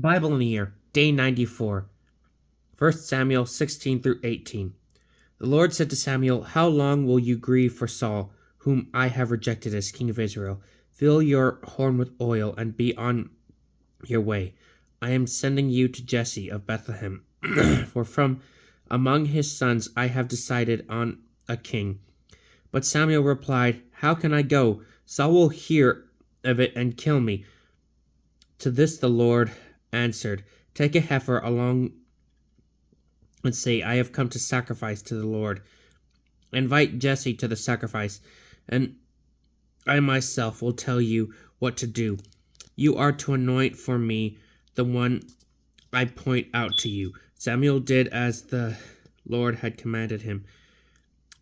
Bible in a Year, Day 94, 1 Samuel 16 through 18. The Lord said to Samuel, "How long will you grieve for Saul, whom I have rejected as king of Israel? Fill your horn with oil and be on your way. I am sending you to Jesse of Bethlehem, for from among his sons I have decided on a king." But Samuel replied, "How can I go? Saul will hear of it and kill me." To this the Lord answered, "Take a heifer along and say, 'I have come to sacrifice to the Lord.' Invite Jesse to the sacrifice, and I myself will tell you what to do. You are to anoint for me the one I point out to you." Samuel did as the Lord had commanded him.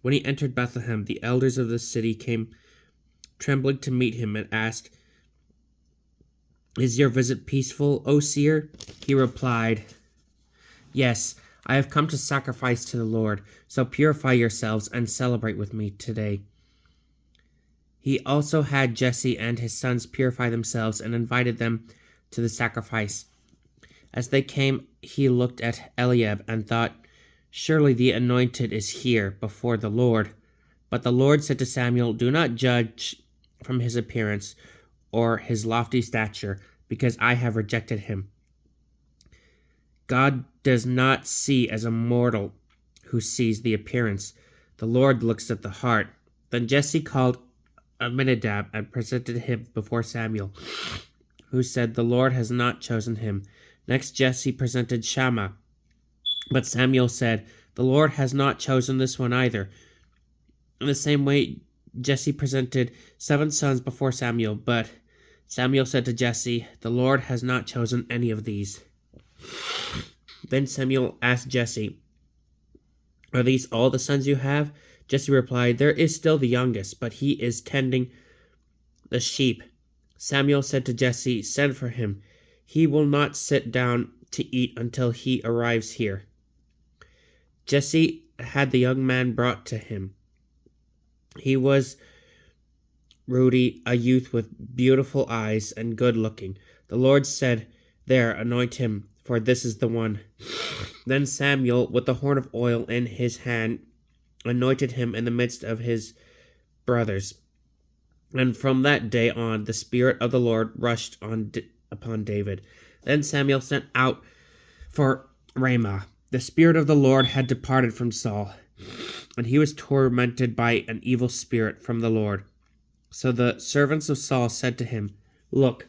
When he entered Bethlehem, the elders of the city came trembling to meet him and asked, "Is your visit peaceful, O seer?" He replied, "Yes, I have come to sacrifice to the Lord, so purify yourselves and celebrate with me today." He also had Jesse and his sons purify themselves and invited them to the sacrifice. As they came, he looked at Eliab and thought, "Surely the anointed is here before the Lord." But the Lord said to Samuel, "Do not judge from his appearance or his lofty stature, because I have rejected him. God does not see as a mortal who sees the appearance. The Lord looks at the heart." Then Jesse called Abinadab and presented him before Samuel, who said, "The Lord has not chosen him." Next Jesse presented Shammah, but Samuel said, "The Lord has not chosen this one either." In the same way, Jesse presented 7 sons before Samuel, but Samuel said to Jesse, "The Lord has not chosen any of these." Then Samuel asked Jesse, "Are these all the sons you have?" Jesse replied, "There is still the youngest, but he is tending the sheep." Samuel said to Jesse, "Send for him. He will not sit down to eat until he arrives here." Jesse had the young man brought to him. He was ruddy, a youth with beautiful eyes and good looking. The Lord said, "There, anoint him, for this is the one." Then Samuel, with the horn of oil in his hand, anointed him in the midst of his brothers. And from that day on, the Spirit of the Lord rushed upon David. Then Samuel sent out for Ramah. The Spirit of the Lord had departed from Saul, and he was tormented by an evil spirit from the Lord. So the servants of Saul said to him, "Look,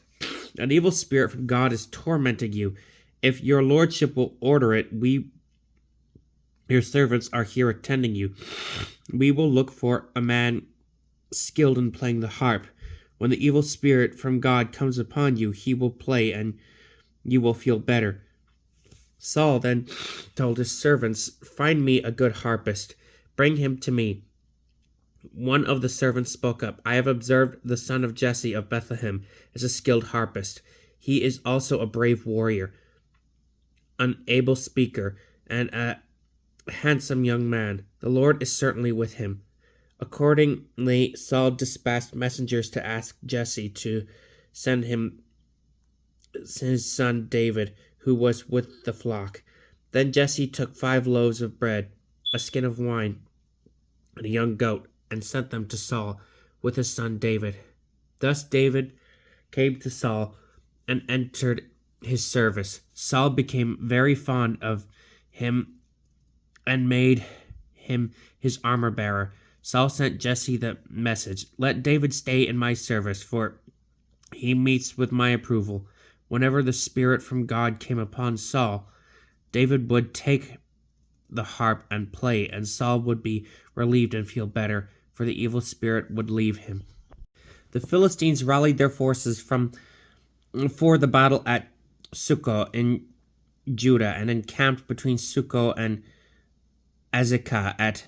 an evil spirit from God is tormenting you. If your lordship will order it, we, your servants, are here attending you. We will look for a man skilled in playing the harp. When the evil spirit from God comes upon you, he will play, and you will feel better." Saul then told his servants, "Find me a good harpist. Bring him to me." One of the servants spoke up, "I have observed the son of Jesse of Bethlehem is a skilled harpist. He is also a brave warrior, an able speaker, and a handsome young man. The Lord is certainly with him." Accordingly, Saul dispatched messengers to ask Jesse to send him his son David, who was with the flock. Then Jesse took 5 loaves of bread, a skin of wine, and a young goat, and sent them to Saul with his son David. Thus David came to Saul and entered his service. Saul became very fond of him and made him his armor-bearer. Saul sent Jesse the message, "Let David stay in my service, for he meets with my approval." Whenever the Spirit from God came upon Saul, David would take the harp and play, and Saul would be relieved and feel better, for the evil spirit would leave him. The Philistines rallied their forces for the battle at Succoth in Judah, and encamped between Succoth and Azekah at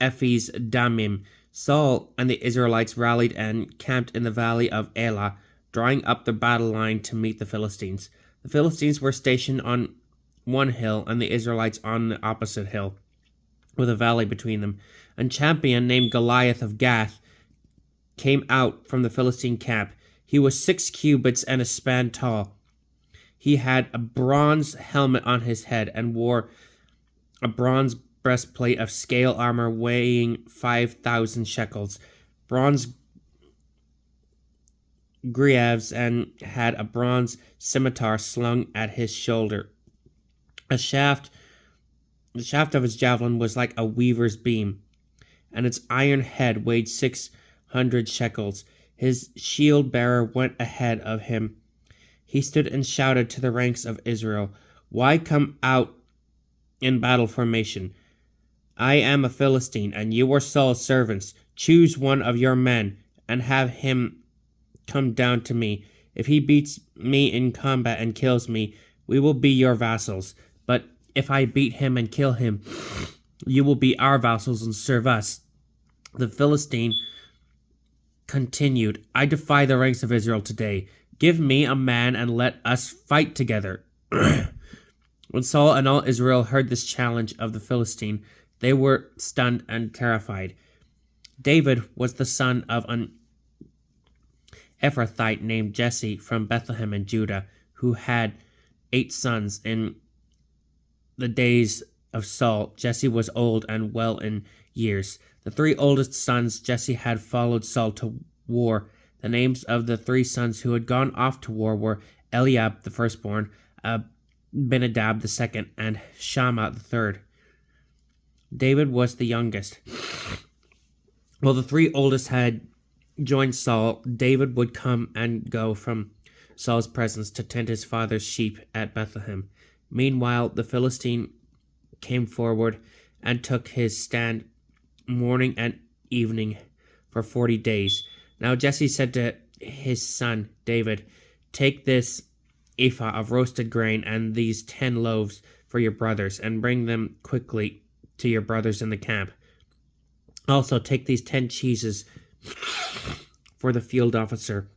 Ephes Dammim. Saul and the Israelites rallied and camped in the valley of Elah, drawing up the battle line to meet the Philistines. The Philistines were stationed on one hill, and the Israelites on the opposite hill, with a valley between them. A champion named Goliath of Gath came out from the Philistine camp. He was 6 cubits and a span tall. He had a bronze helmet on his head and wore a bronze breastplate of scale armor weighing 5,000 shekels, bronze greaves, and had a bronze scimitar slung at his shoulder. The shaft of his javelin was like a weaver's beam, and its iron head weighed 600 shekels. His shield bearer went ahead of him. He stood and shouted to the ranks of Israel, "Why come out in battle formation? I am a Philistine, and you are Saul's servants. Choose one of your men, and have him come down to me. If he beats me in combat and kills me, we will be your vassals. But if I beat him and kill him, you will be our vassals and serve us." The Philistine continued, "I defy the ranks of Israel today. Give me a man and let us fight together." When Saul and all Israel heard this challenge of the Philistine, they were stunned and terrified. David was the son of an Ephrathite named Jesse from Bethlehem in Judah, who had 8 sons. In the days of Saul, Jesse was old and well in years. The 3 oldest sons Jesse had followed Saul to war. The names of the 3 sons who had gone off to war were Eliab the firstborn, Abinadab the second, and Shammah the third. David was the youngest. While the 3 oldest had joined Saul, David would come and go from Saul's presence to tend his father's sheep at Bethlehem. Meanwhile, the Philistine came forward and took his stand morning and evening for 40 days. Now Jesse said to his son David, "Take this ephah of roasted grain and these 10 loaves for your brothers, and bring them quickly to your brothers in the camp. Also take these 10 cheeses for the field officer.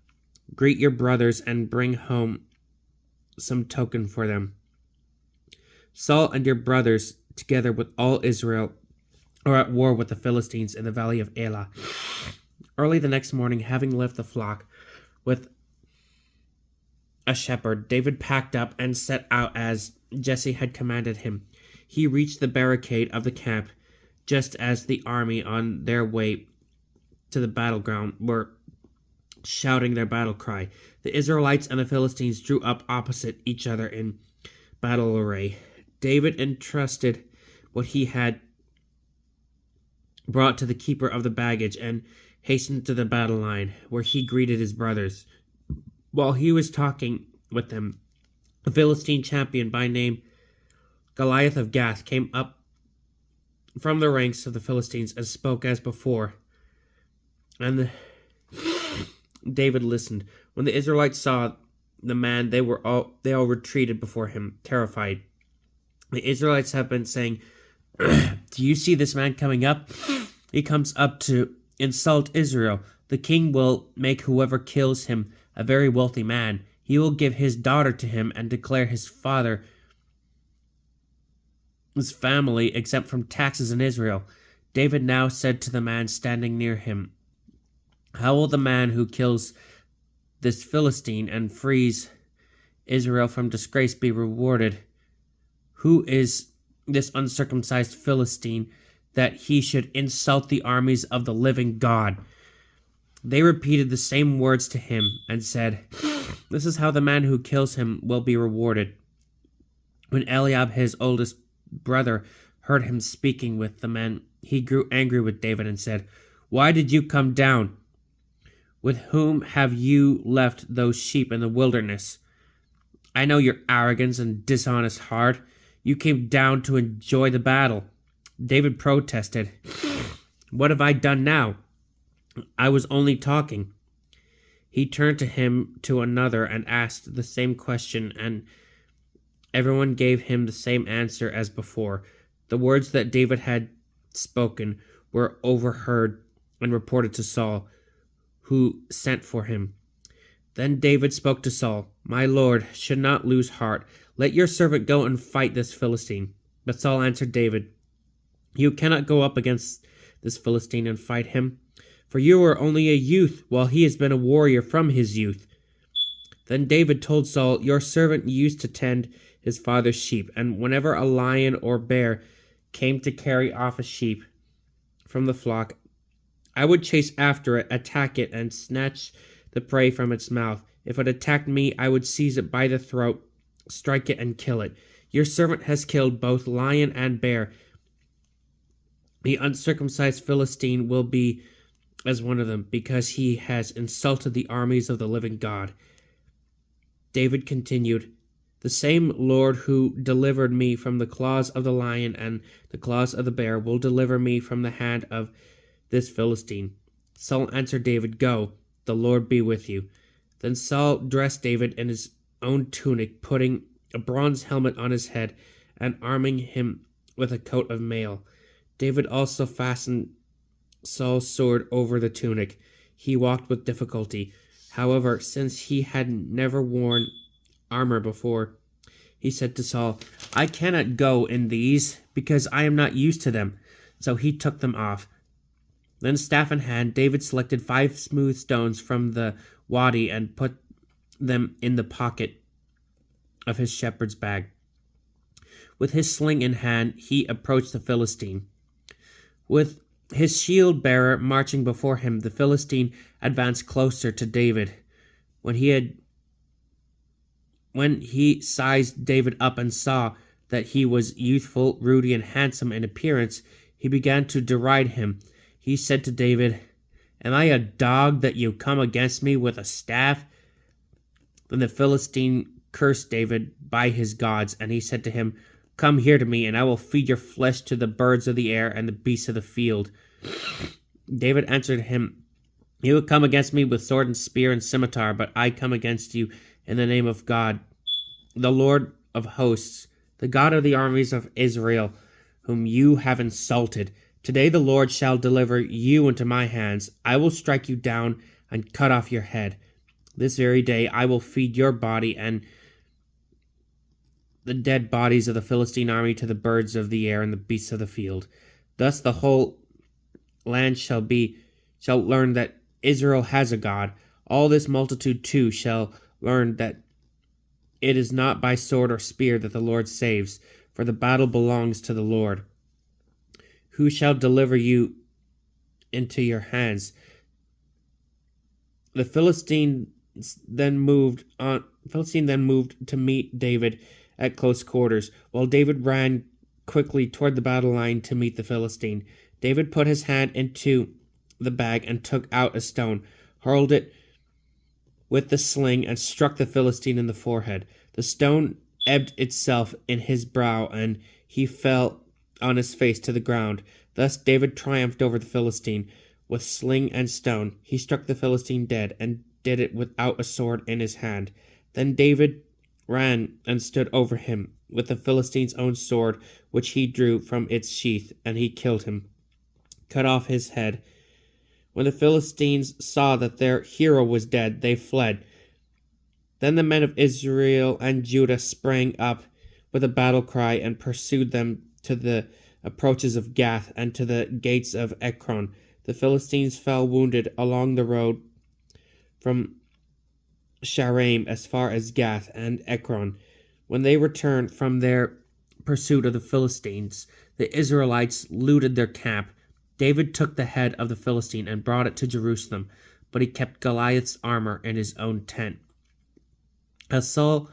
Greet your brothers and bring home some token for them. Saul and your brothers, together with all Israel, are at war with the Philistines in the valley of Elah." Early the next morning, having left the flock with a shepherd, David packed up and set out as Jesse had commanded him. He reached the barricade of the camp just as the army on their way to the battleground were shouting their battle cry. The Israelites and the Philistines drew up opposite each other in battle array. David entrusted what he had brought to the keeper of the baggage and hastened to the battle line, where he greeted his brothers. While he was talking with them, a Philistine champion by name Goliath of Gath came up from the ranks of the Philistines and spoke as before. And David listened. When the Israelites saw the man, they all retreated before him, terrified. The Israelites have been saying, "Do you see this man coming up? He comes up to insult Israel. The king will make whoever kills him a very wealthy man. He will give his daughter to him and declare his family exempt from taxes in Israel." David now said to the man standing near him, "How will the man who kills this Philistine and frees Israel from disgrace be rewarded? Who is this uncircumcised Philistine that he should insult the armies of the living God?" They repeated the same words to him and said, "This is how the man who kills him will be rewarded." When Eliab, his oldest brother, heard him speaking with the men, he grew angry with David and said, "Why did you come down? With whom have you left those sheep in the wilderness? I know your arrogance and dishonest heart. You came down to enjoy the battle." David protested, "What have I done now? I was only talking." He turned to another and asked the same question, and everyone gave him the same answer as before. The words that David had spoken were overheard and reported to Saul, who sent for him. Then David spoke to Saul, "My lord should not lose heart. Let your servant go and fight this Philistine." But Saul answered David, "You cannot go up against this Philistine and fight him, for you are only a youth, while he has been a warrior from his youth. Then David told Saul, "Your servant used to tend his father's sheep, and whenever a lion or bear came to carry off a sheep from the flock, I would chase after it, attack it, and snatch the prey from its mouth. If it attacked me, I would seize it by the throat, strike it, and kill it. Your servant has killed both lion and bear. The uncircumcised Philistine will be as one of them, because he has insulted the armies of the living God." David continued, "The same Lord who delivered me from the claws of the lion and the claws of the bear will deliver me from the hand of this Philistine." Saul answered David, "Go, the Lord be with you." Then Saul dressed David in his own tunic, putting a bronze helmet on his head and arming him with a coat of mail. David also fastened Saul's sword over the tunic. He walked with difficulty. However, since he had never worn armor before, he said to Saul, "I cannot go in these, because I am not used to them." So he took them off. Then, staff in hand, David selected 5 smooth stones from the wadi and put them in the pocket of his shepherd's bag. With his sling in hand, he approached the Philistine. With his shield bearer marching before him, the Philistine advanced closer to David. When he sized David up and saw that he was youthful, ruddy, and handsome in appearance, he began to deride him. He said to David, "Am I a dog that you come against me with a staff?" Then the Philistine cursed David by his gods, and he said to him, "Come here to me, and I will feed your flesh to the birds of the air and the beasts of the field." David answered him, "You will come against me with sword and spear and scimitar, but I come against you in the name of God, the Lord of hosts, the God of the armies of Israel, whom you have insulted. Today the Lord shall deliver you into my hands. I will strike you down and cut off your head. This very day I will feed your body and the dead bodies of the Philistine army to the birds of the air and the beasts of the field. Thus the whole land shall learn that Israel has a God. All this multitude too shall learn that it is not by sword or spear that the Lord saves, for the battle belongs to the Lord, who shall deliver you into your hands." The Philistine then moved to meet David at close quarters, while David ran quickly toward the battle line to meet the Philistine. David put his hand into the bag and took out a stone, hurled it with the sling, and struck the Philistine in the forehead. The stone ebbed itself in his brow, and he fell on his face to the ground. Thus David triumphed over the Philistine. With sling and stone, he struck the Philistine dead, and did it without a sword in his hand. Then David ran and stood over him with the Philistine's own sword, which he drew from its sheath, and he killed him, cut off his head. When the Philistines saw that their hero was dead, they fled. Then the men of Israel and Judah sprang up with a battle cry and pursued them to the approaches of Gath and to the gates of Ekron. The Philistines fell wounded along the road from Shaaraim as far as Gath and Ekron. When they returned from their pursuit of the Philistines, the Israelites looted their camp. David took the head of the Philistine and brought it to Jerusalem, but he kept Goliath's armor in his own tent. As Saul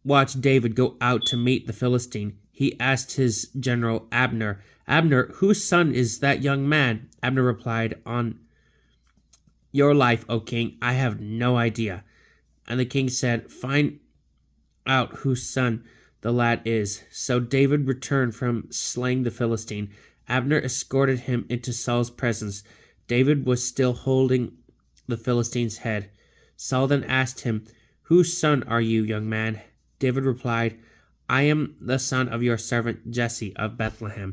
watched David go out to meet the Philistine, he asked his general Abner, "Abner, whose son is that young man?" Abner replied, "On your life, O king, I have no idea." And the king said, "Find out whose son the lad is." So David returned from slaying the Philistine. Abner escorted him into Saul's presence. David was still holding the Philistine's head. Saul then asked him, "Whose son are you, young man?" David replied, "I am the son of your servant Jesse of Bethlehem."